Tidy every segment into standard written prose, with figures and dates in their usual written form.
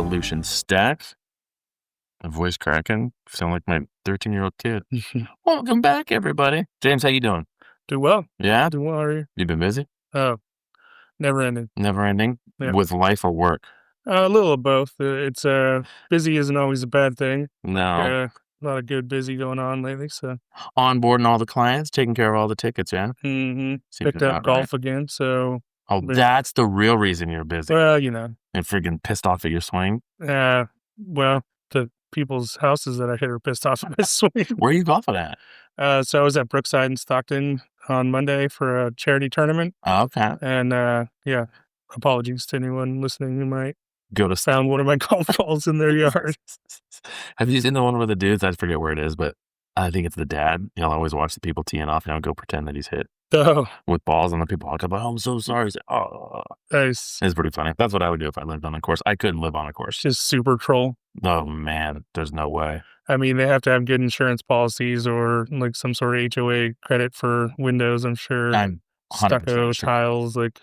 solution stacks. My voice cracking. Sound like my 13-year-old kid. Welcome back, everybody. James, how you doing? Do well. Yeah? Do well, how are you? You been busy? Oh, never ending. Never ending? Yeah. With life or work? A little of both. It's busy isn't always a bad thing. No. A lot of good busy going on lately. So, Onboarding all the clients, taking care of all the tickets, yeah? Seems picked up about right. golf again. So, Oh, been- that's the real reason you're busy. well, And friggin' pissed off at your swing. well, the people's houses that I hit are pissed off at my swing. Where are you golfing at? So I was at Brookside in Stockton on Monday for a charity tournament, Oh, okay. and apologies to anyone listening who might Go to found one of my golf balls in their yard. Have you seen the one with the dudes? I forget where it is, but I think it's the dad. He'll always watch the people teeing off and he'll go pretend that he's hit Oh, with balls, and the people walk up like, "Oh, I'm so sorry." He's like, "Oh." nice. It's pretty funny. That's what I would do if I lived on a course. I couldn't live on a course. Just super troll. Oh man, there's no way. I mean, they have to have good insurance policies or like some sort of HOA credit for windows, I'm sure. I'm 100% Stucco sure. tiles, like,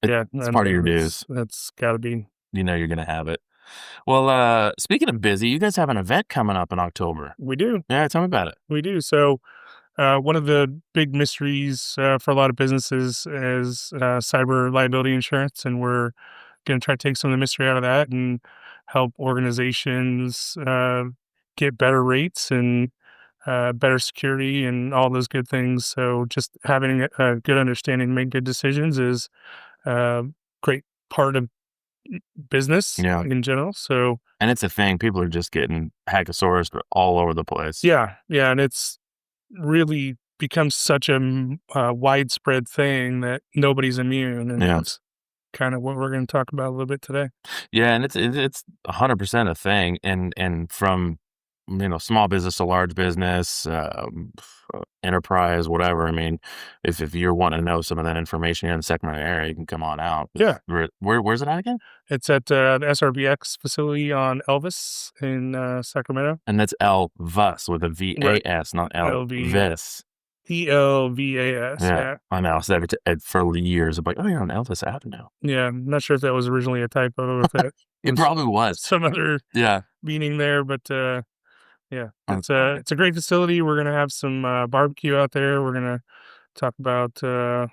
It's part of your dues. That's gotta be. You know you're gonna have it. Well, speaking of busy, you guys have an event coming up in October. We do. Yeah, tell me about it. We do. So, one of the big mysteries for a lot of businesses is cyber liability insurance, and we're going to try to take some of the mystery out of that and help organizations get better rates and better security and all those good things. So, just having a good understanding to make good decisions is a great part of business Yeah. in general. So, And it's a thing. People are just getting hackosaurus all over the place. yeah, and it's really becomes such a widespread thing that nobody's immune, and Yeah. that's kind of what we're going to talk about a little bit today. Yeah, and it's 100% a thing, and from small business to large business, enterprise, whatever. I mean, if you're wanting to know some of that information here in the Sacramento area, you can come on out. Yeah. Where's it at again? It's at the SRBX facility on Elvis in Sacramento. And that's Elvis with a V-A-S, not LV. Elvis. ELVAS. Yeah. I know. So for years, I'm like, oh, you're on Elvis Avenue. Yeah. I'm not sure if that was originally a typo or if it It probably was. some other Yeah. meaning there, but yeah, That's it's a great facility. We're gonna have some barbecue out there. We're gonna talk about the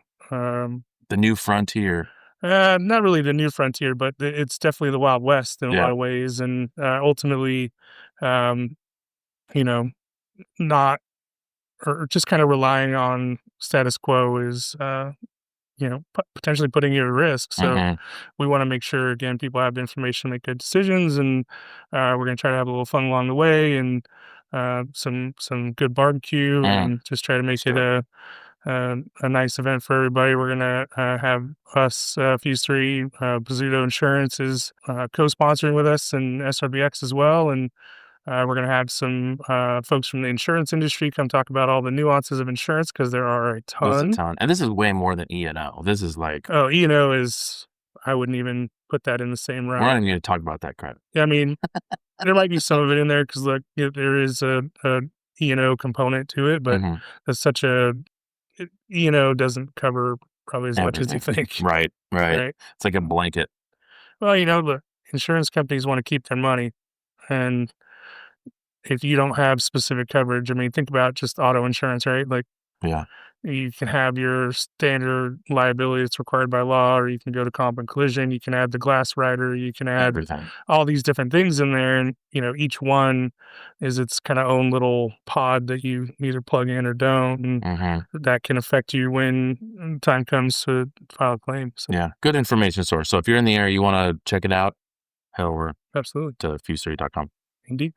new frontier. not really the new frontier, but it's definitely the Wild West in a Yeah. lot of ways, and ultimately, um, not or just kind of relying on status quo is potentially putting you at risk. So Mhm. we want to make sure again people have the information to make good decisions, and we're going to try to have a little fun along the way, and some good barbecue, and just try to make it a nice event for everybody. We're gonna have us Fuse 3 Bazzuto Insurance is co-sponsoring with us, and SRBX as well, and we're going to have some folks from the insurance industry come talk about all the nuances of insurance, because there are a There's ton. a ton. And this is way more than E&O. This is like, Oh, E&O is, I wouldn't even put that in the same we're round. not even going to talk about that crap. I mean, there might be some of it in there because look, there is a E&O component to it, but Mhm. that's such E&O doesn't cover probably as much as you think. Right. Right. It's like a blanket. Well, the insurance companies want to keep their money, and if you don't have specific coverage, I mean, think about just auto insurance, right? Like, Yeah. you can have your standard liability that's required by law, or you can go to comp and collision. You can add the glass rider. You can add Everything. all these different things in there, and each one is its kind of own little pod that you either plug in or don't, and Mhm. that can affect you when time comes to file a claim. So, Yeah. Good information source. So if you're in the area, you want to check it out, head over absolutely, to fuse3.com. indeed.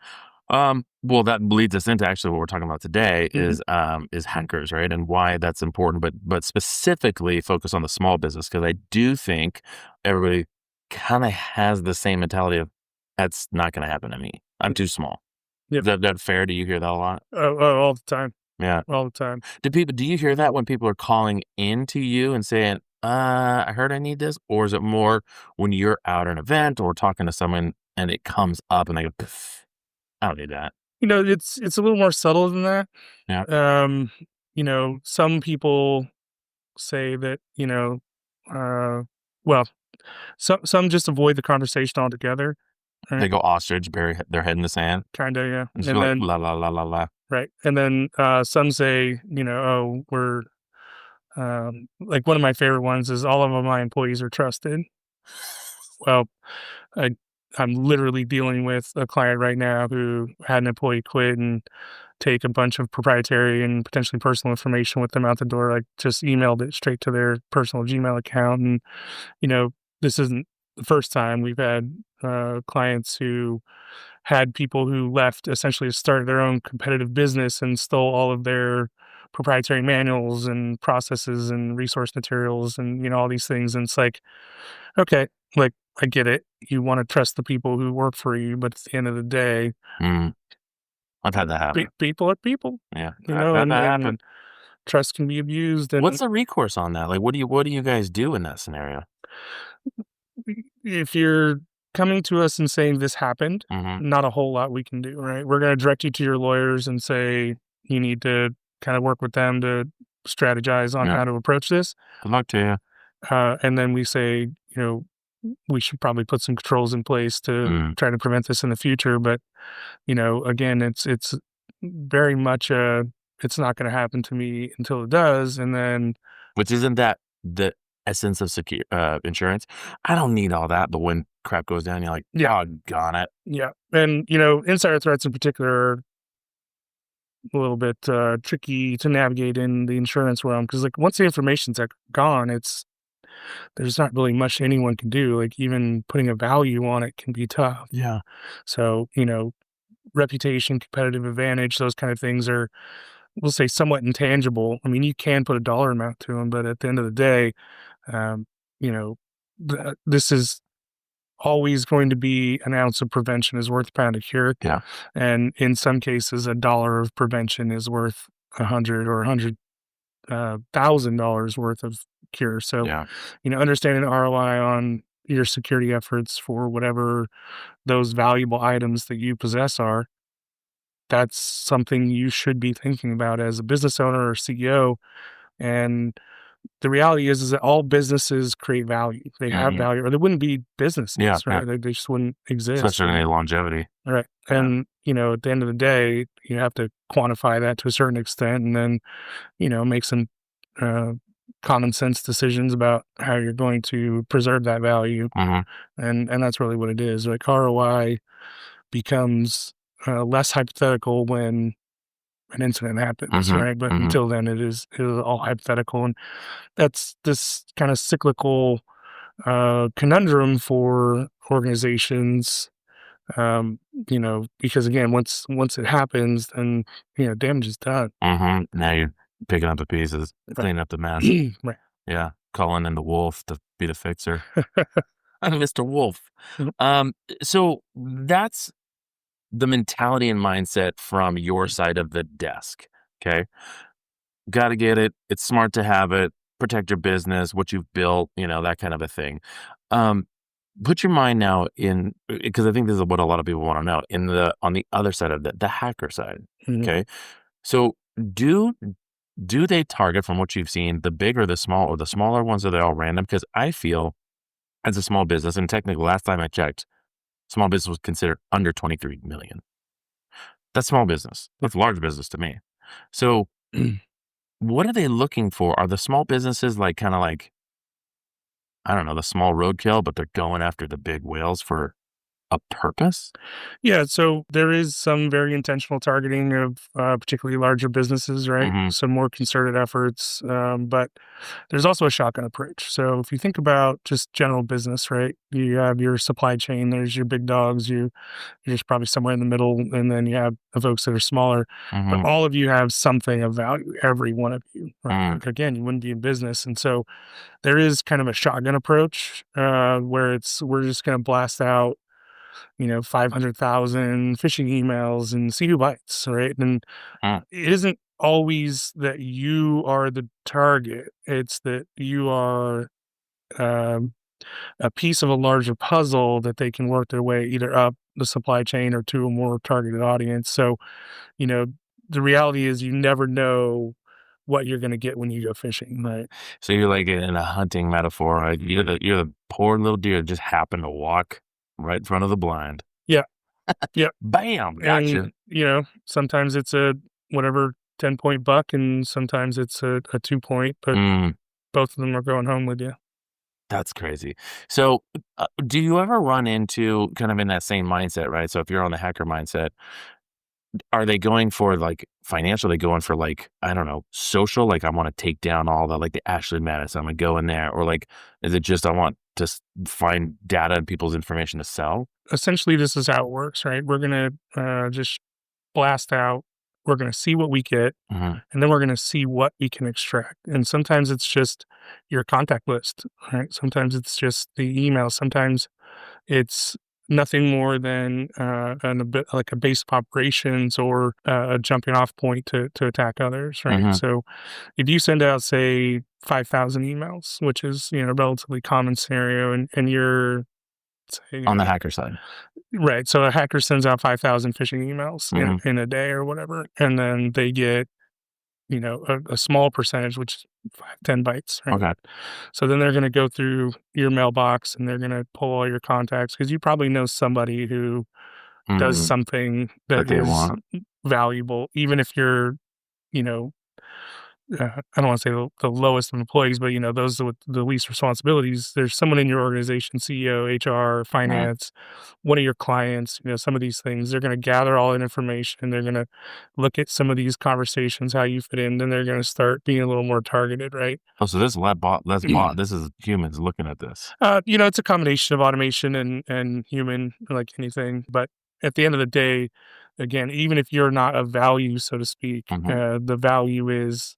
Well, that leads us into actually what we're talking about today Mhm. is hackers, right? And why that's important, but specifically focus on the small business, because I do think everybody kind of has the same mentality of that's not going to happen to me. I'm too small. Yep. Is that fair? Do you hear that a lot? Oh, all the time, Yeah. all the time. Do you hear that when people are calling into you and saying, I heard I need this? Or is it more when you're out at an event or talking to someone and it comes up and they go, "Pff, I don't need that." It's a little more subtle than that. Yeah. Some people say that, well, some just avoid the conversation altogether. right? They go ostrich, bury their head in the sand, Kinda, and yeah. just be And like, then "La, la, la, la, la." right, and then, some say, "Oh, we're" like, one of my favorite ones is, "All of my employees are trusted." Well, I I'm literally dealing with a client right now who had an employee quit and take a bunch of proprietary and potentially personal information with them out the door, like, just emailed it straight to their personal Gmail account, and, you know, this isn't the first time. We've had, clients who had people who left essentially started their own competitive business and stole all of their proprietary manuals and processes and resource materials and, all these things, and it's like, okay, like, I get it. You wanna trust the people who work for you, but at the end of the day, Mm, I've had that happen. people are people, Yeah, I've had that happen. and trust can be abused, What's and the recourse on that? Like, what do you guys do in that scenario? if you're coming to us and saying this happened, Mhm. not a whole lot we can do, right? We're gonna direct you to your lawyers and say you need to kinda work with them to strategize on Yeah. how to approach this, Good luck to you. and then we say, we should probably put some controls in place to Mm. try to prevent this in the future, but, again, it's very much, it's not gonna happen to me until it does, and then Which isn't that the essence of insurance? I don't need all that, but when crap goes down, you're like, yeah, "Doggone it." yeah, and, insider threats in particular are a little bit, tricky to navigate in the insurance realm because, like, once the information's, like, gone, there's not really much anyone can do, like, even putting a value on it can be tough. Yeah. So, reputation, competitive advantage, those kind of things are, we'll say, somewhat intangible. I mean, you can put a dollar amount to them, but at the end of the day, um, you know, this is always going to be an ounce of prevention is worth a pound of cure. Yeah. And in some cases, a dollar of prevention is worth 100 or $100,000 worth of cure. So, Yeah. understanding the ROI on your security efforts for whatever those valuable items that you possess are, that's something you should be thinking about as a business owner or CEO. And the reality is that all businesses create value. They have Mhm. value, or they wouldn't be businesses, Yeah, yeah. right? They just wouldn't exist, Especially right? any longevity. Right. Yeah. And, at the end of the day, you have to quantify that to a certain extent and then, make some uh, common sense decisions about how you're going to preserve that value. Mhm. And that's really what it is. Like ROI becomes less hypothetical when an incident happens, Mhm. right? But Mhm. until then, it is all hypothetical. And that's this kind of cyclical conundrum for organizations, because again, once it happens, then damage is done. Mhm. Now you're picking up the pieces, Right. cleaning up the mess. Right. Yeah. Calling in the wolf to be the fixer. I'm Mr. Wolf. Mhm. So that's the mentality and mindset from your side of the desk. Okay. Got to get it. It's smart to have it. Protect your business, what you've built, that kind of a thing. Um, put your mind now in because I think this is what a lot of people want to know in the on the other side of the hacker side. Mhm. Okay. So do do they target from what you've seen the big or the small or the smaller ones? Are they all random? Because I feel as a small business, and technically last time I checked, small business was considered under 23 million. That's small business. Yeah. That's large business to me. So what are they looking for? Are the small businesses like kind of like, I don't know, the small roadkill, but they're going after the big whales for a purpose? Yeah, so there is some very intentional targeting of particularly larger businesses, right? Mhm. Some more concerted efforts, but there's also a shotgun approach. So if you think about just general business, right? You have your supply chain. There's your big dogs. You're just probably somewhere in the middle, and then you have the folks that are smaller. But Mhm. all of you have something of value. Every one of you, right? Mm. Like, again, you wouldn't be in business, and so there is kind of a shotgun approach where we're just going to blast out 500,000 phishing emails and see who bites, right? And Mm. it isn't always that you are the target, it's that you are um, a piece of a larger puzzle that they can work their way either up the supply chain or to a more targeted audience. So, you know, the reality is you never know what you're going to get when you go fishing, right? So you're like in a hunting metaphor, right? You're the poor little deer that just happened to walk right in front of the blind. Yep. Bam, And, gotcha. sometimes it's a whatever 10-point buck and sometimes it's a 2-point, but Mm, both of them are going home with you. that's crazy. So, do you ever run into kind of in that same mindset, right? So if you're on the hacker mindset, are they going for, like, financial? Are they going for, like, I don't know, social? Like, I wanna take down all the like, the Ashley Madison, Imma go in there, or, like, is it just I want to find data and people's information to sell? Essentially, this is how it works, right? We're gonna, just blast out. We're gonna see what we get, Mhm, and then we're gonna see what we can extract. And sometimes it's just your contact list, right? Sometimes it's just the email. Sometimes it's nothing more than a bit like a base of operations or a jumping off point to attack others, right? mhm. So if you send out, say, 5,000 emails, which is a relatively common scenario, and you're say, On the hacker side. right, so a hacker sends out 5,000 phishing emails Mhm, in a day or whatever, and then they get a small percentage, which is 5, 10 bytes, right? okay. So then they're going to go through your mailbox and they're going to pull all your contacts because you probably know somebody who does Mhm, something that that they is want. valuable, even if you're, you know, I don't want to say the lowest of employees, but those with the least responsibilities. There's someone in your organization, CEO, HR, Right. finance, one of your clients. Some of these things. They're going to gather all that information. They're going to look at some of these conversations, how you fit in. Then they're going to start being a little more targeted, right? Oh, so this lab bot this bot this is humans looking at this. It's a combination of automation and human, like anything. But at the end of the day, again, even if you're not of value, so to speak, Mhm, the value is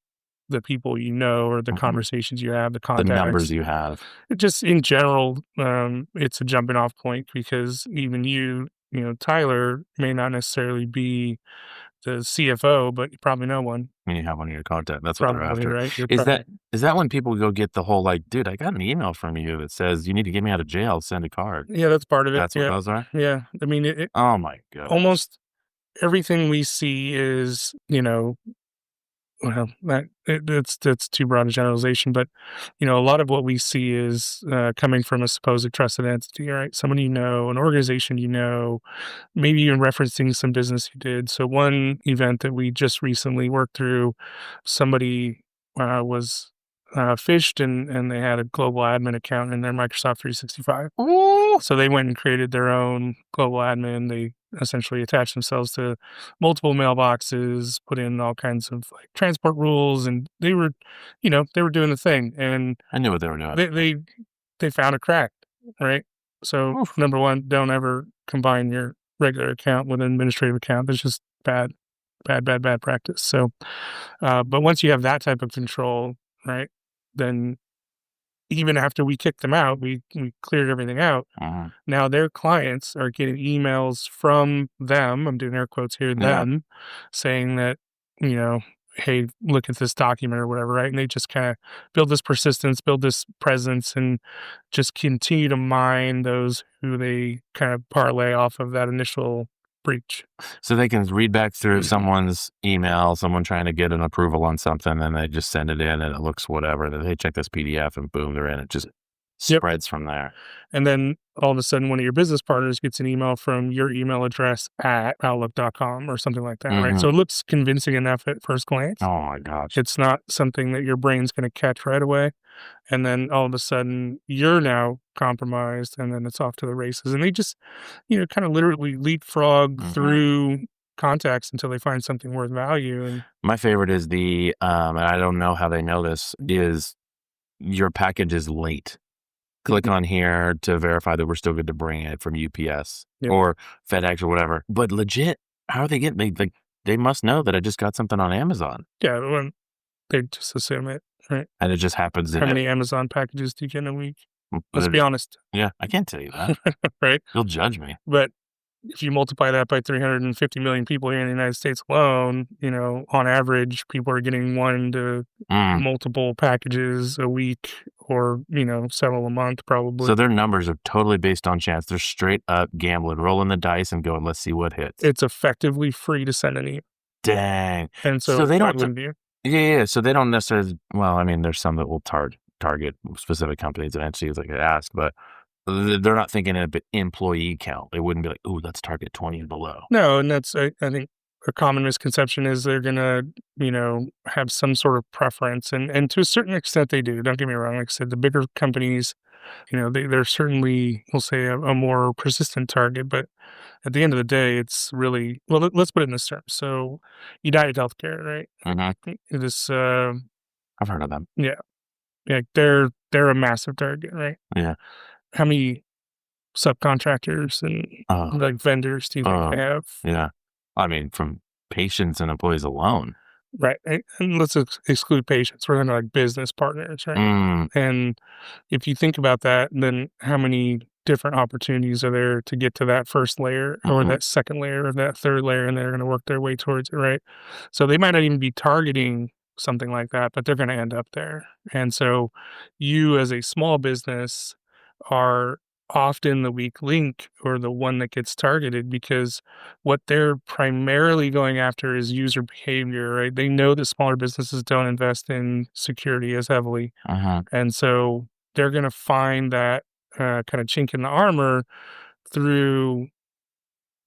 the people or the mhm. conversations you have, the The numbers contacts. you have. Just in general, it's a jumping off point because even Tyler, may not necessarily be the CFO, but you probably know one. When you have one of your contact, that's what they're Probably after. right. You're Is probably that is that when people go get the whole, like, "Dude, I got an email from you that says you need to get me out of jail, send a card." yeah. That's part of it. That's what Yeah, those are? yeah. I mean, it Oh my goodness. almost everything we see is, well, that's too broad a generalization, but a lot of what we see is coming from a supposed trusted entity, right? Someone an organization, maybe even referencing some business you did. So one event that we just recently worked through, somebody was phished and they had a global admin account in their Microsoft 365. Ooh, So they went and created their own global admin. They essentially attached themselves to multiple mailboxes, put in all kinds of like transport rules, and they were doing the thing, and I knew what they were doing. they found a crack, right? So Oof. number one, don't ever combine your regular account with an administrative account. That's just bad, bad, bad, bad practice. So, but once you have that type of control, right, then even after we kicked them out, we cleared everything out. Mhm. Now their clients are getting emails from them, I'm doing air quotes here, Yeah. them, saying that, you know, "Hey, look at this document," or whatever, right? And they just kinda build this persistence, build this presence, and just continue to mine those who they kind of parlay off of that initial breach. So they can read back through someone's email, someone trying to get an approval on something, and they just send it in and it looks whatever. Then, "Hey, check this PDF," and boom, they're in. It just Yep. spreads from there. And then all of a sudden, one of your business partners gets an email from your email address at outlook.com or something like that, right? So Mhm. it looks convincing enough at first glance. Oh my gosh. It's not something that your brain's going to catch right away. And then all of a sudden, you're now compromised, and then it's off to the races. And they just, kind of literally leapfrog Mhm. through contacts until they find something worth value. And My favorite is and I don't know how they know this, is your package is late. Click Mhm. on here to verify that we're still good to bring it from UPS Yep. or FedEx or whatever. But legit, how are they getting they must know that I just got something on Amazon, Yeah, when they just assume it, right? and it just happens How in it. many Amazon packages do you get in a week? Let's But be honest, yeah, I can't tell you that. right? You'll judge me. But if you multiply that by 350 million people here in the United States alone, on average, people are getting one to Mm. multiple packages a week or, several a month probably. So their numbers are totally based on chance. They're straight up gambling, rolling the dice and going, "Let's see what hits." It's effectively free to send an email. Dang. And So so they why don't. wouldn't you? Yeah, yeah. So they don't necessarily. Well, I mean, there's some that will target specific companies and entities like I asked, but They're not thinking of employee count. They wouldn't be like, "Ooh, let's target 20 and below." No, and that's I think a common misconception is they're gonna, have some sort of preference, and to a certain extent they do. Don't get me wrong. Like I said, the bigger companies, they're certainly, we'll say, a more persistent target, but at the end of the day, it's really well. Let's put it in this term. So, United Healthcare, right? Mhm. This, I've heard of them. yeah, yeah, they're a massive target, right? Yeah. How many subcontractors and Oh, like vendors do you think oh, they have? yeah. I mean, from patients and employees alone. Right, and let's exclude patients, we're talking like business partners, right? Mm, And if you think about that, then how many different opportunities are there to get to that first layer or mhm, that second layer or that third layer, and they're gonna work their way towards it, right? So they might not even be targeting something like that, but they're gonna end up there. And so you as a small business are often the weak link or the one that gets targeted because what they're primarily going after is user behavior, right? They know that smaller businesses don't invest in security as heavily. mhm. And so they're going to find that kind of chink in the armor through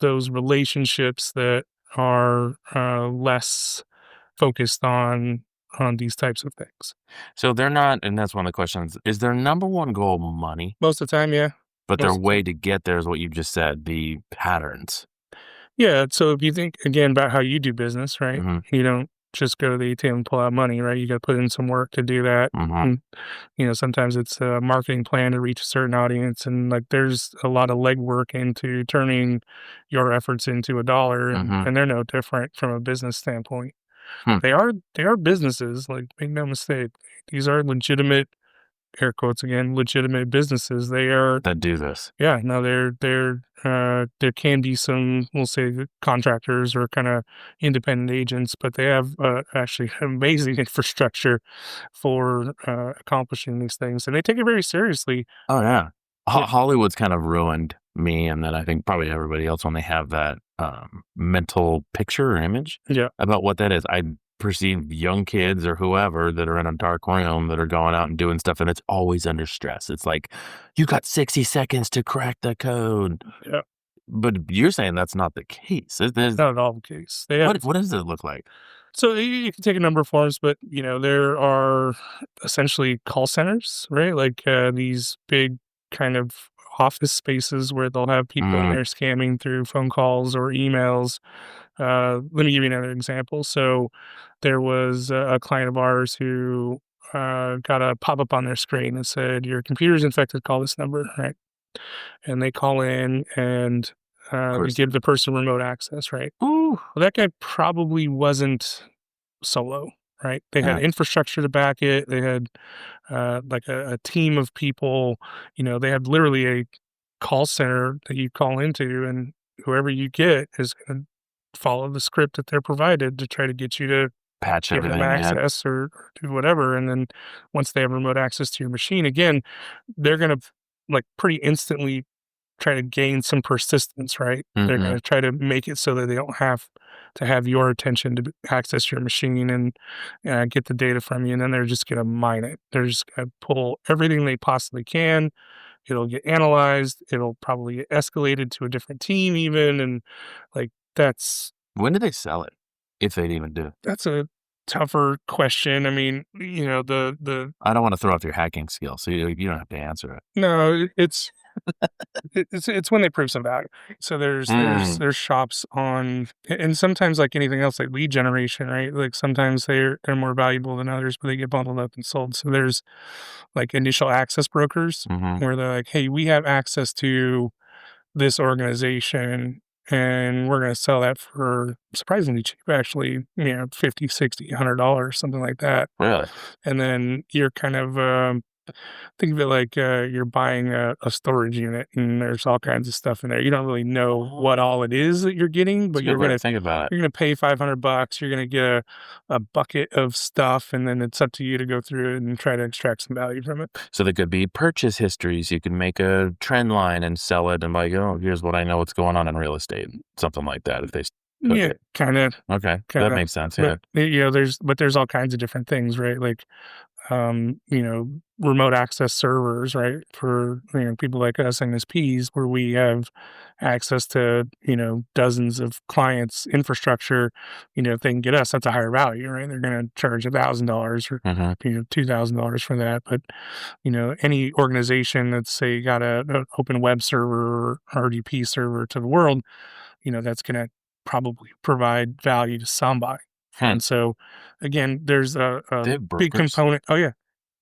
those relationships that are less focused on these types of things. So they're not, and that's one of the questions, is their number one goal money? Most of the time, yeah. But their Most of the way time. to get there is what you just said, the patterns. Yeah, so if you think again about how you do business, right? Mhm, You don't just go to the ATM and pull out money, right? You got to put in some work to do that. mhm, And, sometimes it's a marketing plan to reach a certain audience, and like there's a lot of legwork into turning your efforts into a dollar, and mhm, they're no different from a business standpoint. hmm, They are businesses, like make no mistake. These are legitimate, air quotes again, legitimate businesses. They are that do this. yeah, no, there can be some, we'll say, contractors or kinda independent agents, but they have, actually amazing infrastructure for, accomplishing these things, and they take it very seriously. Oh, yeah. Yeah, Hollywood's kind of ruined me, and then I think probably everybody else when they have that, mental picture or image yeah, about what that is. I perceive young kids or whoever that are in a dark room that are going out and doing stuff, and it's always under stress. It's like, "You got 60 seconds to crack the code." yeah, But you're saying that's not the case. There's not at all the case. They have what does it look like? so you can take a number of forms, but, there are essentially call centers, right? Like, these big kind of office spaces where they'll have people in Mm, there scamming through phone calls or emails. Let me give you another example. So there was a client of ours who got a pop up on their screen that said, "Your computer's infected. Call this number." Right, and they call in and of they course. give the person remote access. Right. Ooh, Well, that guy probably wasn't solo. Right. They had yeah, infrastructure to back it. They had like a team of people. They had literally a call center that you call into, and whoever you get is going to follow the script that they're provided to try to get you to patch give them everything, yeah. access or do whatever. And then once they have remote access to your machine, again, they're going to like pretty instantly try to gain some persistence, right? They're Mhm. gonna try to make it so that they don't have to have your attention to access your machine and, get the data from you, and then they're just gonna mine it. They're just gonna pull everything they possibly can. It'll get analyzed, it'll probably get escalated to a different team even, and, like, When do they sell it? If they'd even do. that's a tougher question. I mean, the I don't wanna throw off your hacking skills, so you don't have to answer it. no, it's when they prove some value. So there's there's Mm, there's shops on and sometimes like anything else, like lead generation, right? Like sometimes they're more valuable than others, but they get bundled up and sold. So there's like initial access brokers mhm. where they're like, hey, we have access to this organization and we're going to sell that for surprisingly cheap, actually, 50, 60, $100, something like that. Really? And then you're kind of think of it like, you're buying a storage unit and there's all kinds of stuff in there. You don't really know what all it is that you're getting, It's but a good way to think about it. you're gonna pay $500, you're gonna get a bucket of stuff, and then it's up to you to go through it and try to extract some value from it. So there could be purchase histories, you can make a trend line and sell it and like, "Oh, here's what I know what's going on in real estate," something like that if they took Yeah, it. kinda, Okay, that kinda. makes sense, But, yeah. there's all kinds of different things, right? Like, remote access servers, right? For, people like us MSPs, where we have access to, dozens of clients' infrastructure. If they can get us, that's a higher value, right? They're going to charge $1,000 or, Hmm. $2,000 for that. But, any organization that's, say, got an open web server or RDP server to the world, that's going to probably provide value to somebody. Hmm. And so, again, there's a They have big brokers. component. Oh, yeah.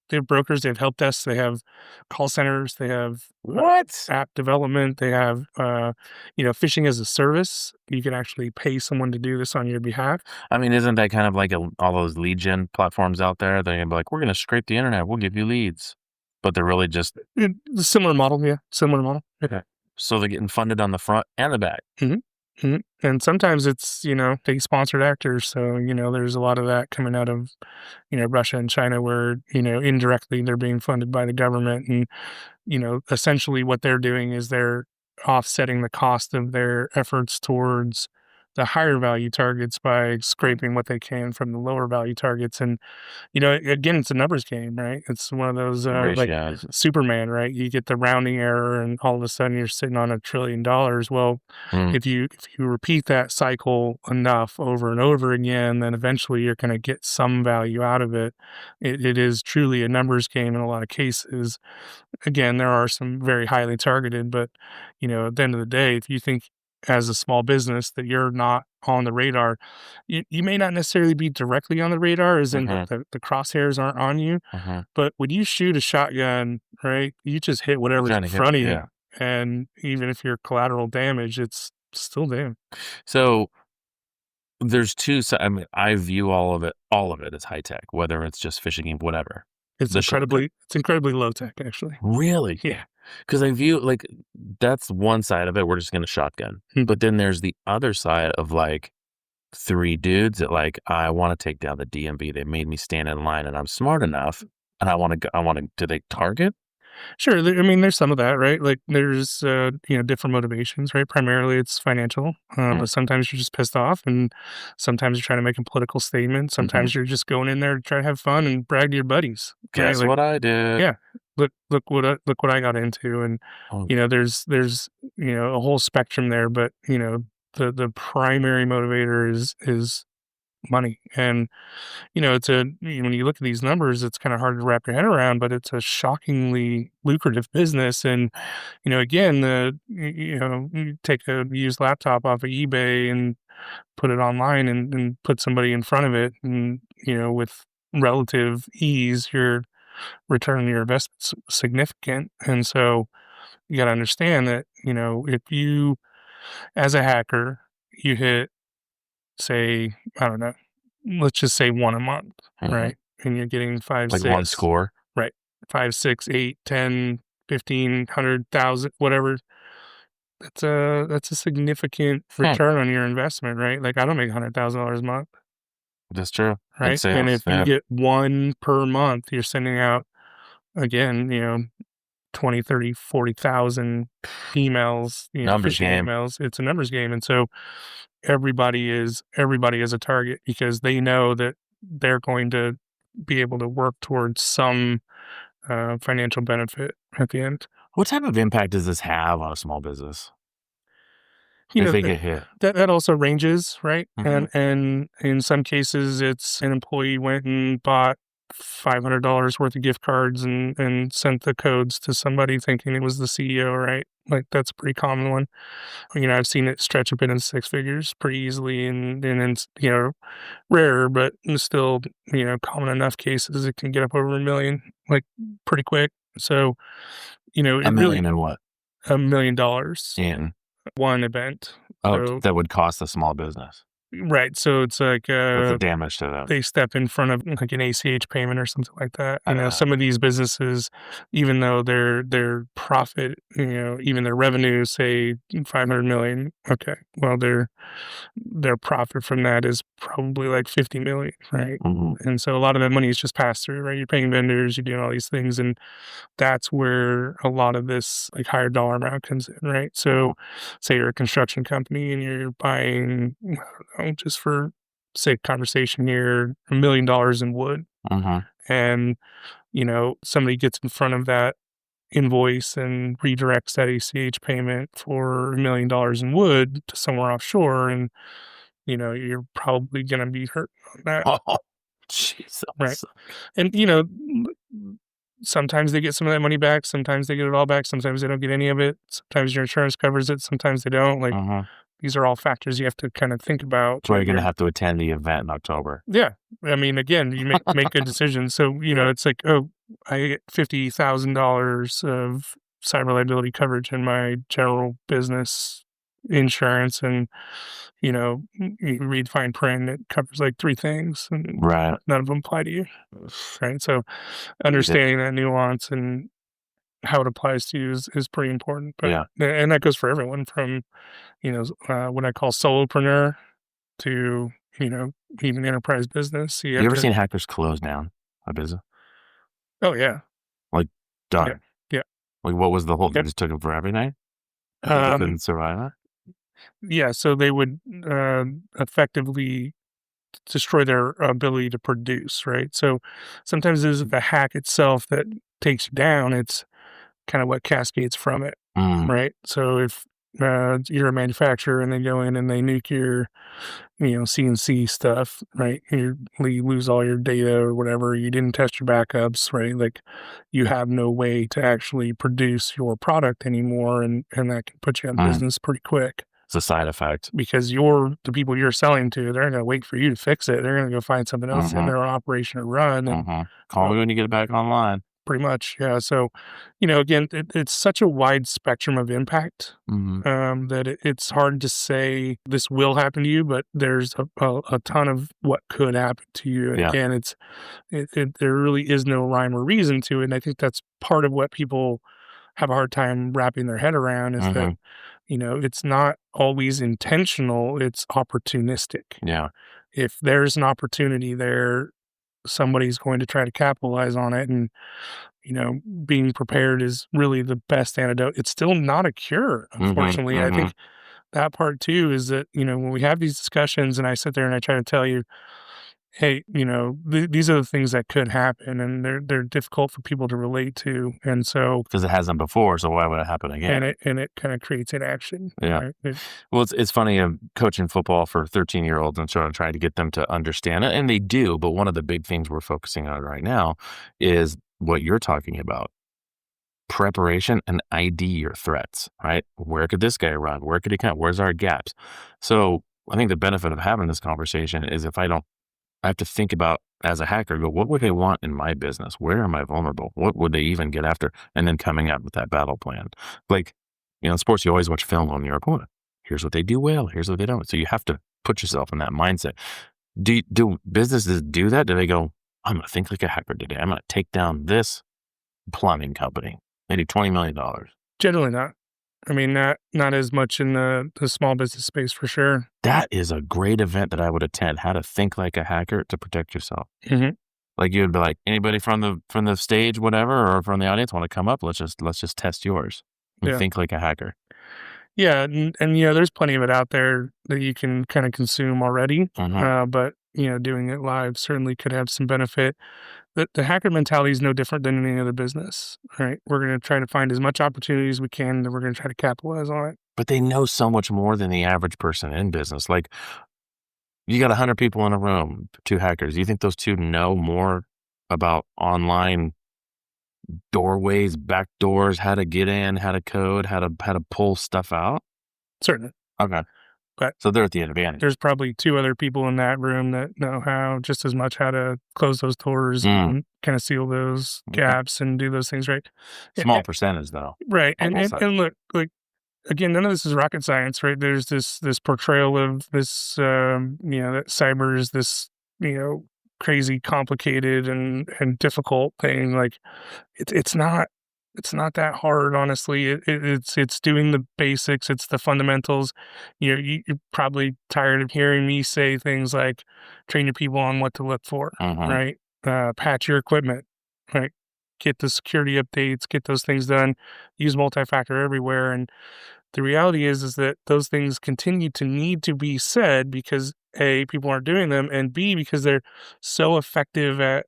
They have brokers, they have help desks, they have call centers, they have What? app development, they have, phishing as a service. You can actually pay someone to do this on your behalf. I mean, isn't that kind of like all those lead gen platforms out there? They're gonna be like, we're gonna scrape the internet. We'll give you leads, but they're really just Similar model, yeah, similar model. Yep. okay. So they're getting funded on the front and the back. Mhm. Mhm. And sometimes it's, big sponsored actors. So, there's a lot of that coming out of, Russia and China where, indirectly they're being funded by the government. And, essentially what they're doing is they're offsetting the cost of their efforts towards the higher value targets by scraping what they can from the lower value targets. And again, it's a numbers game, right? It's one of those like Ratios. Superman, right? You get the rounding error, and all of a sudden you're sitting on $1 trillion. Well, Mm, if you repeat that cycle enough over and over again, then eventually you're going to get some value out of it. It is truly a numbers game in a lot of cases. Again, there are some very highly targeted, but at the end of the day, if you think as a small business that you're not on the radar, you may not necessarily be directly on the radar, as in mhm, the crosshairs aren't on you. mhm. But when you shoot a shotgun, right, you just hit You're whatever's trying in to hit, front of you. yeah. And even if you're collateral damage, it's still damage. So there's two. I mean, I view all of it as high tech, whether it's just fishing, whatever. It's The shotgun, incredibly low tech, actually. really, Yeah. because I view like that's one side of it. We're just gonna shotgun, Mhm. but then there's the other side of like three dudes that like I want to take down the DMV. They made me stand in line, and I'm smart enough, and I want to. I want to. Do they target? Sure. I mean, there's some of that, right? Like there's, different motivations, right? Primarily it's financial, Mm, but sometimes you're just pissed off, and sometimes you're trying to make a political statement. mhm. Sometimes you're just going in there to try to have fun and brag to your buddies, right? Guess Like, what I did? yeah, look what I got into. And, Oh, there's, a whole spectrum there, but, the primary motivator is money. And, when you look at these numbers, it's kind of hard to wrap your head around, but it's a shockingly lucrative business. And, again, you take a used laptop off of eBay and put it online, and put somebody in front of it. And, with relative ease, your return on your investment's significant. And so you got to understand that, if you, as a hacker, you hit, say, I don't know, let's just say one a month, mhm. right? And you're getting five, Like one six, score. right? 5, 6, 8, 10, 15, 100,000, whatever. That's a significant Hmm. return on your investment, right? Like I don't make $100,000 a month, That's true. In right? And sales, if you yeah. get one per month, you're sending out, again, 20, 30, 40,000 emails, Numbers phishing game. emails. It's a numbers game. And so everybody is a target because they know that they're going to be able to work towards some financial benefit at the end. What type of impact does this have on a small business You if know they get hit? that also ranges, right? Mhm. And in some cases, it's an employee went and bought $500 worth of gift cards and sent the codes to somebody thinking it was the CEO, right? Like that's a pretty common one. I've seen it stretch up into six figures pretty easily, and it's, rarer, but it's still, common enough cases. It can get up over 1 million, like pretty quick. So, A it million really, and what? $1 million, In. one event. Oh, So, that would cost a small business. right. So it's like, What's the damage to them? they step in front of like an ACH payment or something like that. Uh, Some of these businesses, even though their profit, even their revenue, say 500 million. Okay. Well, their profit from that is probably like 50 million, right? mhm, And so a lot of that money is just passed through, right? You're paying vendors, you're doing all these things, and that's where a lot of this like higher dollar amount comes in, right? mhm, So, say you're a construction company and you're buying, just for sake of conversation here, $1 million in wood, mhm. and somebody gets in front of that invoice and redirects that ACH payment for $1 million in wood to somewhere offshore, and you're probably going to be hurt on that, Oh, right? Jesus. And sometimes they get some of that money back, sometimes they get it all back, sometimes they don't get any of it, sometimes your insurance covers it, sometimes they don't. Like, Mhm. these are all factors you have to kind of think about That's why when you're gonna you're. have to attend the event in October. Yeah. I mean, again, you make good decisions. So, Yeah. it's like, oh, I get $50,000 of cyber liability coverage in my general business insurance, and you read fine print, it covers like three things, and Right. none of them apply to you, right? So, Eat it. understanding that nuance and how it applies to you is pretty important. But Yeah. and that goes for everyone from what I call solopreneur to even enterprise business. You You have ever to. seen hackers close down a business? Oh yeah, Like, yeah, done. yeah, Like, what was the whole they yep. just took them for everything? Because they Um, couldn't survive it? yeah, so they would effectively destroy their ability to produce, right? So sometimes it isn't the hack itself that takes you down; it's kind of what cascades from it, Mm, right? So if you're a manufacturer and they go in and they nuke your CNC stuff, right? You lose all your data or whatever. You didn't test your backups, right? Like, you have no way to actually produce your product anymore, and that can put you out of mm. business pretty quick It's a side effect. because the people you're selling to, they're going to wait for you to fix it. They're going to go find something else in Mhm, their own operation to run, and mhm. Call uh, me when you get it back online. pretty much, yeah. So, again, it's such a wide spectrum of impact, Mhm. that it's hard to say this will happen to you, but there's a ton of what could happen to you. And Yeah. again, there really is no rhyme or reason to it. And I think that's part of what people have a hard time wrapping their head around, is that, Mhm. it's not always intentional, it's opportunistic. Yeah. If there's an opportunity there, somebody's going to try to capitalize on it. And being prepared is really the best antidote. It's still not a cure, Mhm, unfortunately. I mhm. think that part too is that, when we have these discussions and I sit there and I try to tell you, hey, these are the things that could happen, and they're difficult for people to relate to. And so, 'Cause it hasn't before, so why would it happen and again? it kind of creates inaction, Yeah. right? Well, it's funny, coaching football for 13-year-olds and sort of trying to get them to understand it, and they do, but one of the big things we're focusing on right now is what you're talking about. Preparation and ID your threats, right? Where could this guy run? Where could he come? Where's our gaps? So, I think the benefit of having this conversation is if I have to think about as a hacker, go, what would they want in my business? Where am I vulnerable? What would they even get after? And then coming up with that battle plan. Like, in sports, you always watch film on your opponent. Here's what they do well. Here's what they don't. So you have to put yourself in that mindset. Do businesses do that? Do they go, I'm going to think like a hacker today. I'm going to take down this plumbing company. They do $20 million. Generally not. I mean, not as much in the small business space for sure. That is a great event that I would attend. How to think like a hacker to protect yourself. Hmm. Like, you would be like, anybody from the stage, whatever, or from the audience want to come up? Let's just test yours and Yeah. think like a hacker. Yeah, and there's plenty of it out there that you can kind of consume already. Mhm. But doing it live certainly could have some benefit. The hacker mentality is no different than any other business, right? We're going to try to find as much opportunity as we can, and we're going to try to capitalize on it. But they know so much more than the average person in business. Like, you got 100 people in a room, 2 hackers. You think those 2 know more about online doorways, back doors, how to get in, how to code, how to pull stuff out? Certainly, Okay. but So they're at the advantage. there's probably two other people in that room that know how just as much how to close those doors Mm, and kind of seal those okay. gaps and do those things right. Small percentage though, Right, on and both and sides. and look, like, again, none of this is rocket science, right? There's this portrayal of this, that cyber is this, crazy, complicated, and difficult thing. Like, it's not that hard, honestly. It's doing the basics. It's the fundamentals. You're probably tired of hearing me say things like, train your people on what to look for, Mhm. right? Patch your equipment, right? Get the security updates, get those things done. Use multi-factor everywhere. And the reality is that those things continue to need to be said because A, people aren't doing them, and B, because they're so effective at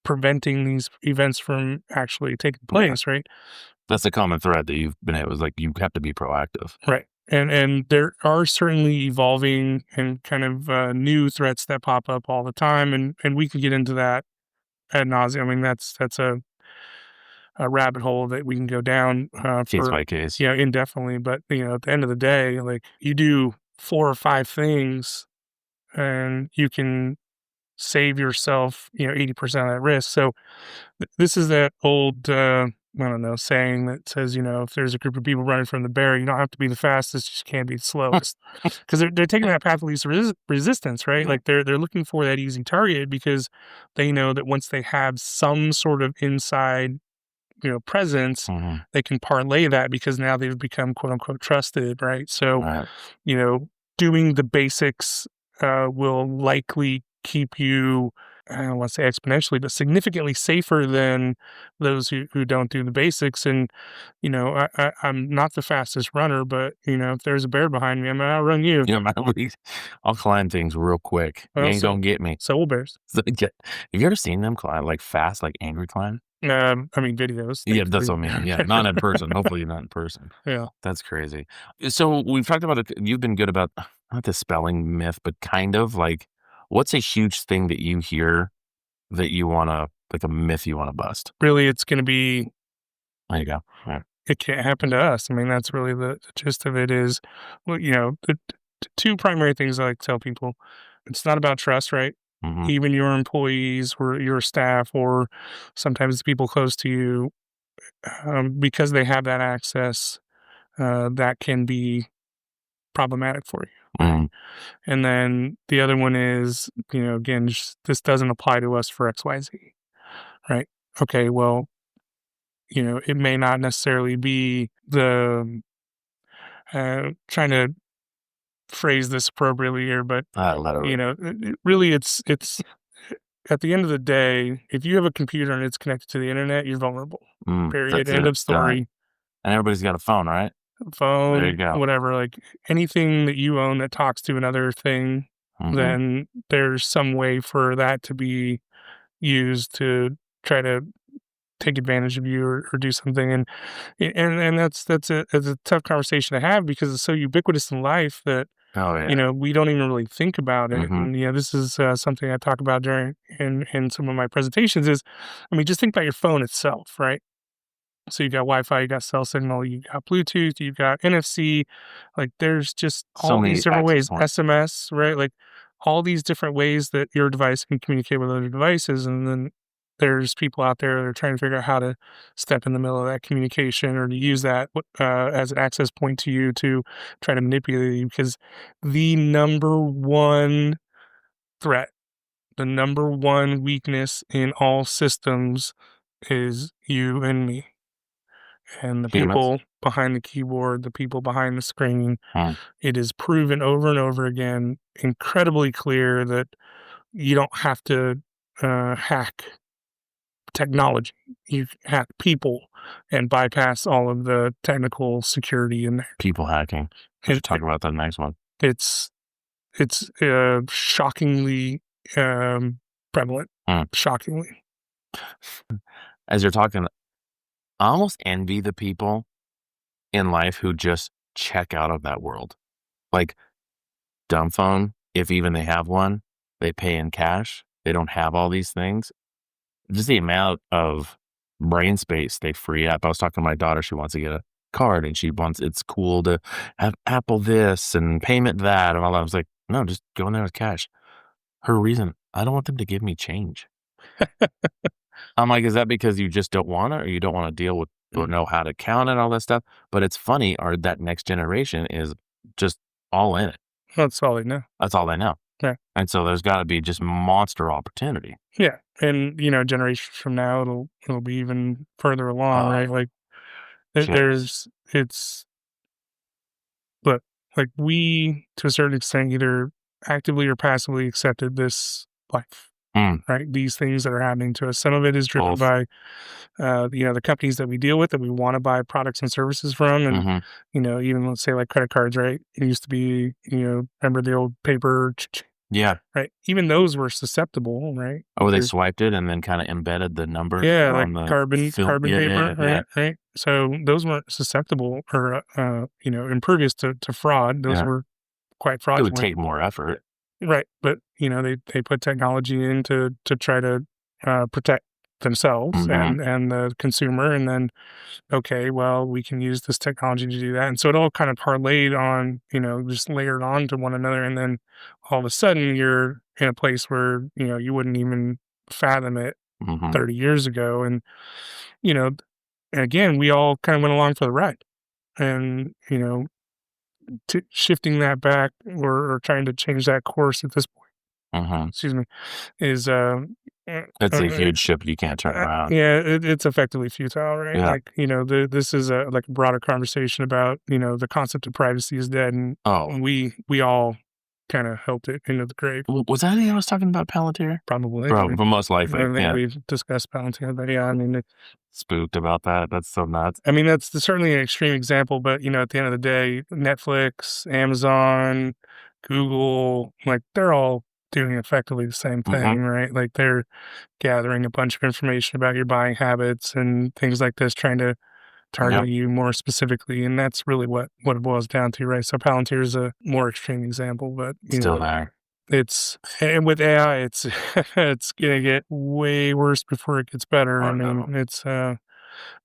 preventing these events from actually taking Yeah. place, right? That's a common thread that you've been able is, like, you have to be proactive. Right. And there are certainly evolving and kind of new threats that pop up all the time, and we can get into that ad nauseum. I mean, that's a rabbit hole that we can go down Case for by case. indefinitely. But at the end of the day, like you do 4 or 5 things, and you can save yourself 80% of that risk. So this is that old I don't know saying that says if there's a group of people running from the bear, you don't have to be the fastest, you just can't be the slowest, because they're taking that path of least resistance, right? Yeah. Like they're looking for that easy target because they know that once they have some sort of inside presence, Mhm. they can parlay that because now they've become quote unquote trusted, right? So, Right. you know, doing the basics will likely keep you, I don't want to say exponentially, but significantly safer than those who don't do the basics. And, I'm not the fastest runner, but, if there's a bear behind me, I'm going to outrun you. You know, my I'll climb things real quick. You Well, ain't so, gonna get me. so will bears. So, yeah. Have you ever seen them climb, like, fast, like, angry climb? I mean, videos, Yeah, that's thankfully. what I mean. Yeah, not in person. Hopefully not in person. Yeah. That's crazy. So we've talked about it. You've been good about not dispelling myth, but kind of like, what's a huge thing that you hear that you wanna like a myth you wanna bust? Really, it's going to be There you go. Yeah. it can't happen to us. I mean, that's really the gist of it is, well, the two primary things I like to tell people, it's not about trust, right? Mhm. Even your employees or your staff, or sometimes the people close to you, because they have that access, that can be problematic for you, right? Mhm. And then the other one is, again, just, this doesn't apply to us for XYZ, right? Okay, well, it may not necessarily be the trying to phrase this appropriately here, but Let it rip. really, it's at the end of the day, if you have a computer and it's connected to the internet, you're vulnerable. Period. That's End it. of Done. story. And everybody's got a phone, right? There you Phone, go. whatever, like anything that you own that talks to another thing, Mhm. then there's some way for that to be used to try to take advantage of you or do something. And it's a tough conversation to have because it's so ubiquitous in life that Oh, yeah. we don't even really think about it. Mhm. And this is something I talk about during in some of my presentations. Is, I mean, just think about your phone itself, right? So you got Wi-Fi, you got cell signal, you got Bluetooth, you got NFC. Like there's just So all these many different access ways. points. SMS, right? Like all these different ways that your device can communicate with other devices, and then there's people out there that are trying to figure out how to step in the middle of that communication or to use that as an access point to you to try to manipulate you. Because the number one threat, the number one weakness in all systems is you and me and the Humans. people behind the keyboard, the people behind the screen. Mm. It is proven over and over again, incredibly clear that you don't have to hack technology. You hack people and bypass all of the technical security in there. People hacking. We should It, talk about that next one. it's shockingly prevalent. Mm. Shockingly. As you're talking, I almost envy the people in life who just check out of that world. Like, dumb phone, if even they have one, they pay in cash. They don't have all these things. Just the amount of brain space they free up. I was talking to my daughter, she wants to get a card and she wants it's cool to have Apple this and payment that and all that. I was like, no, just go in there with cash. Her reason, I don't want them to give me change. I'm like, is that because you just don't want it or you don't want to deal with or know how to count and all that stuff? But it's funny, or that next generation is just all in it. That's all I know. That's all they know. Yeah. And so there's got to be just monster opportunity. Yeah, and generations from now, it'll be even further along, Oh, right? Like jeez. it's look, like we to a certain extent either actively or passively accepted this life, Mm, right? These things that are happening to us. Some of it is driven both. by the companies that we deal with that we want to buy products and services from, and Hmm. even let's say like credit cards, right? It used to be remember the old paper Yeah. right? Even those were susceptible, right? Oh, they There's swiped it and then kinda embedded the number Yeah, like on the film. carbon Yeah, yeah, paper, yeah, yeah. right? So those weren't susceptible or, impervious to fraud. Those Yeah. were quite It would fraudulent. take more effort. Right, but, they put technology in to try to, protect themselves Mhm. and the consumer, and then, okay, well, we can use this technology to do that, and so it all kind of parlayed on, just layered on to one another, and then all of a sudden, you're in a place where, you wouldn't even fathom it Mhm. 30 years ago, and, you know, and again, we all kind of went along for the ride, and, shifting that back or trying to change that course at this point, Mhm. excuse me, is, uh, That's a uh, huge ship you can't turn around. yeah, it's effectively futile, right? Yeah. Like, this is a like a broader conversation about, the concept of privacy is dead, and Oh, we all kind of helped it into the grave, was that I was talking about Palantir? probably. Bro, but most likely, I think yeah. we've discussed Palantir, but yeah, Spooked about that. That's so nuts. that's certainly an extreme example, but at the end of the day, Netflix, Amazon, Google, like they're all doing effectively the same Mhm. thing, right? Like they're gathering a bunch of information about your buying habits and things like this, trying to target Yep. you more specifically, and that's really what it boils down to, right? So Palantir is a more extreme example, but Still there. it's and with AI, it's it's gonna get way worse before it gets better. I Oh, mean, no.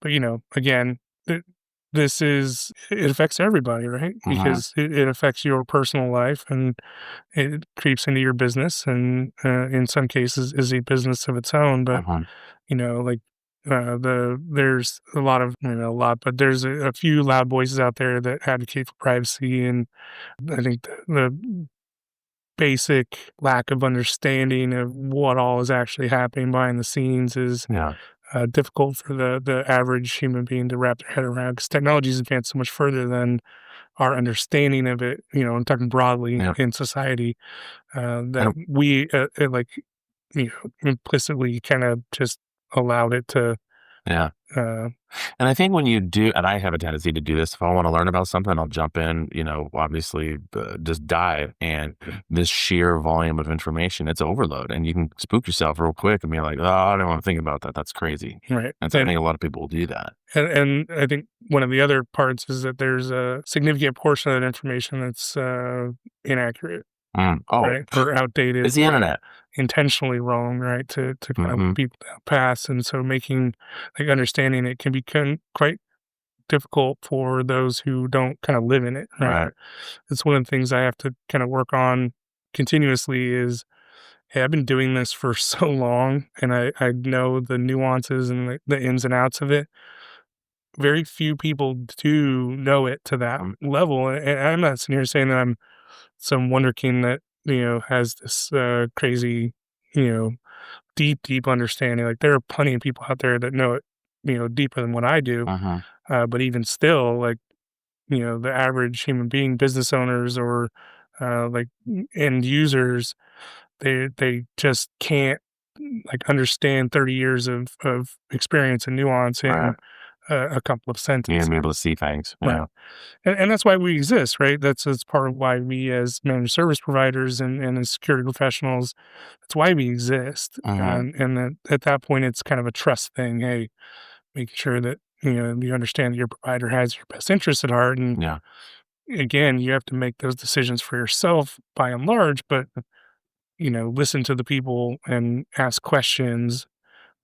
but again, it, it affects everybody, right? Mhm. Because it affects your personal life and it creeps into your business, and in some cases is a business of its own. But Mhm. like there's a lot of a lot, but there's a few loud voices out there that advocate for privacy, and I think the basic lack of understanding of what all is actually happening behind the scenes is Yeah. difficult for the average human being to wrap their head around because technology's advanced so much further than our understanding of it. I'm talking broadly Yeah. in society I that don't we like implicitly kind of just allowed it to. yeah. Uh, And I think when you do, and I have a tendency to do this, if I want to learn about something, I'll jump in, obviously just dive. And this sheer volume of information, it's overload. And you can spook yourself real quick and be like, oh, I don't want to think about that. That's crazy. right, And so I think a lot of people will do that. and I think one of the other parts is that there's a significant portion of that information that's inaccurate, Mm. Oh, right, or outdated it's the or internet. intentionally wrong, right, to kind of Hmm. beat that pass, and so making like understanding it can become quite difficult for those who don't kind of live in it, right? Right. It's one of the things I have to kind of work on continuously is, hey, I've been doing this for so long and I know the nuances and the ins and outs of it. Very few people do know it to that Um, level. And I'm not sitting here saying that I'm some wonderkin that, has this crazy, you know, deep understanding. Like there are plenty of people out there that know it, deeper than what I do. mhm. But even still, like, the average human being, business owners or like end users, they just can't like understand 30 years of experience and nuance in Right. a couple of You sentences. to be able to see things. Right. Yeah. And that's why we exist, right? That's part of why we as managed service providers and as security professionals, that's why we exist. Hmm. And that at that point, it's kind of a trust thing. Hey, making sure that, you understand that your provider has your best interests at heart. And Yeah. again, you have to make those decisions for yourself by and large, but, listen to the people and ask questions.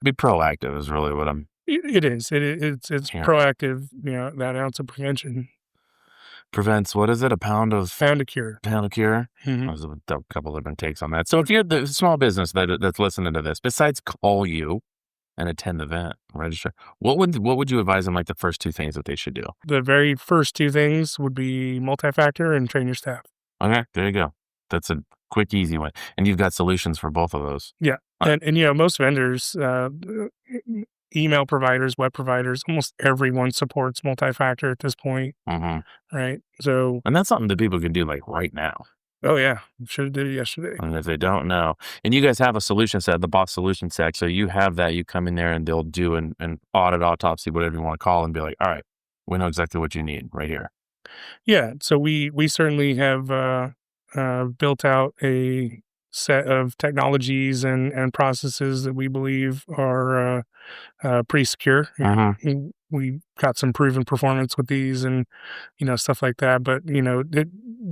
Be proactive is really what I'm It is. It's hearing. proactive, that ounce of prevention, Prevents, what is it? A found a cure. pound of cure? Mhm. There's a couple different takes on that. So if you're the small business that's listening to this, besides call you and attend the event, register, what would you advise them like the first two things that they should do? The very first 2 things would be multi-factor and train your staff. Okay, there you go. That's a quick, easy one. And you've got solutions for both of those. Yeah, Uh, and, most vendors, email providers, web providers, almost everyone supports multi-factor at this point, mhm. right? So And that's something that people can do like right now. oh, yeah, should've did it yesterday. And if they don't know, and you guys have a solution set, the boss solution set, so you have that, you come in there and they'll do an audit, autopsy, whatever you want to call, and be like, all right, we know exactly what you need right here. Yeah, so we certainly have, built out a set of technologies and processes that we believe are pretty secure. Mhm. We got some proven performance with these, and stuff like that. But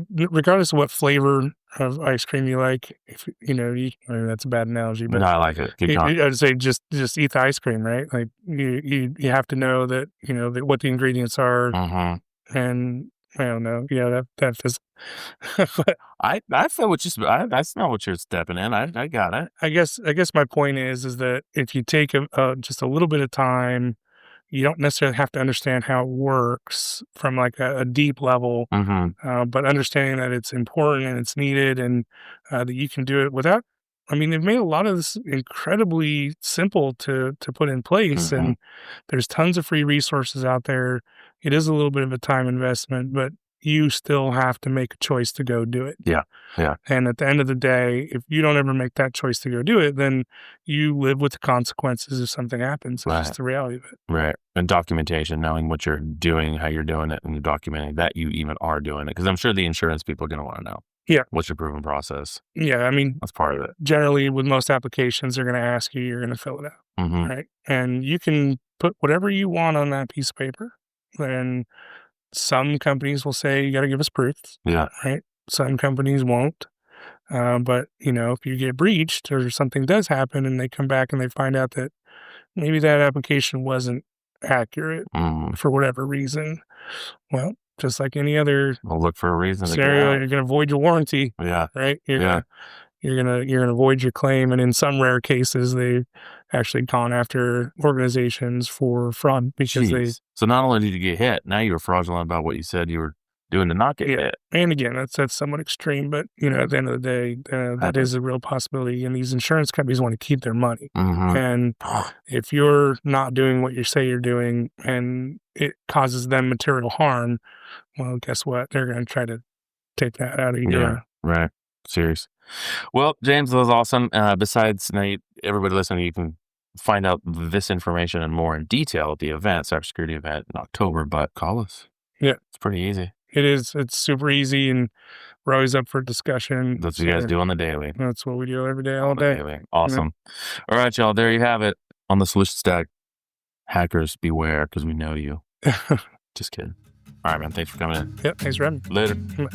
regardless of what flavor of ice cream you like, if I mean, that's a bad analogy, but No, I like it. Keep going. I'd say just eat the ice cream, right? Like you have to know that that what the ingredients are, Mhm. and I don't know, yeah, that does. But I feel what you I smell what you're stepping in. I got it. I guess my point is that if you take just a little bit of time, you don't necessarily have to understand how it works from like a deep level, Mhm. but understanding that it's important and it's needed, and that you can do it without. I mean, they've made a lot of this incredibly simple to put in place, Mhm. and there's tons of free resources out there. It is a little bit of a time investment, but you still have to make a choice to go do it. Yeah. Yeah. And at the end of the day, if you don't ever make that choice to go do it, then you live with the consequences if something happens. It's Right. just the reality of it. Right. And documentation, knowing what you're doing, how you're doing it, and documenting that you even are doing it. Because I'm sure the insurance people are going to want to know Yeah. what's your proven process. Yeah. I mean, That's part of it. generally with most applications, they're going to ask you, you're going to fill it out. Mhm. Right. And you can put whatever you want on that piece of paper. And some companies will say, you got to give us proof. Yeah. Right. Some companies won't. But if you get breached or something does happen and they come back and they find out that maybe that application wasn't accurate Mhm. for whatever reason, well, just like any other We'll look for a reason to get scenario, out. you're going to void your warranty, Yeah. right? Yeah. You're gonna void your claim, and in some rare cases, they've actually gone after organizations for fraud because they, Jeez. So not only did you get hit, now you were fraudulent about what you said you were doing to not get yeah. hit. And again, that's somewhat extreme, but at the end of the day, that is Happens. a real possibility. And these insurance companies want to keep their money. Mhm. And if you're not doing what you say you're doing, and it causes them material harm, well, guess what? They're going to try to take that out of Yeah. your. Right. Serious. Well, James, that was awesome. Besides, now everybody listening, you can find out this information and more in detail at the event, cybersecurity event in October. But call us. Yeah, It's pretty easy. it is. It's super easy, and we're always up for discussion. That's what you guys do on the daily. That's what we do every day, all On the day. daily. Yeah. Awesome. All right, y'all. There you have it. On the solution stack, hackers beware because we know you. Just kidding. All right, man. Thanks for coming in. Yep. Thanks for having Later. me.